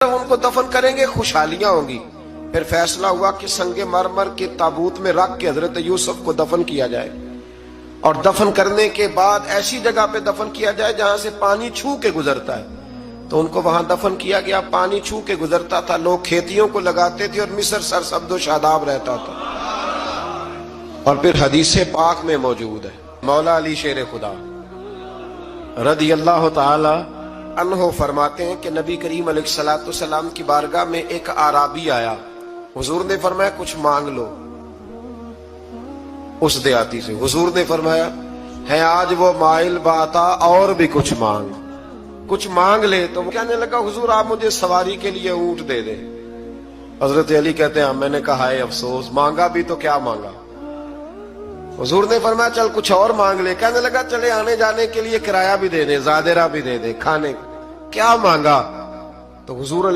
ان کو دفن کریں گے خوشحالیاں ہوں گی۔ پھر فیصلہ ہوا کہ سنگ مرمر کے تابوت میں رکھ کے حضرت یوسف کو دفن کیا جائے، اور دفن کرنے کے بعد ایسی جگہ پہ دفن کیا جائے جہاں سے پانی چھو کے گزرتا ہے۔ تو ان کو وہاں دفن کیا گیا، پانی چھو کے گزرتا تھا، لوگ کھیتیوں کو لگاتے تھے اور مصر سرسبز و شاداب رہتا تھا۔ اور پھر حدیث پاک میں موجود ہے، مولا علی شیر خدا رضی اللہ تعالی عنہ فرماتے ہیں کہ نبی کریم علیہ الصلوۃ والسلام کی بارگاہ میں ایک اعرابی آیا، حضور نے فرمایا کچھ مانگ لو اس دیہاتی سے۔ حضور نے فرمایا ہے آج وہ مائل باتا، اور بھی کچھ مانگ لے۔ تو کہنے لگا حضور آپ مجھے سواری کے لیے اونٹ دے دیں۔ حضرت علی کہتے ہیں میں نے کہا ہے افسوس، مانگا بھی تو کیا مانگا۔ حضور نے فرمایا چل کچھ اور مانگ لے۔ کہنے لگا چلے آنے جانے کے لیے کرایہ بھی دے دے، زادرہ بھی دے دے، کھانے۔ کیا مانگا؟ تو حضور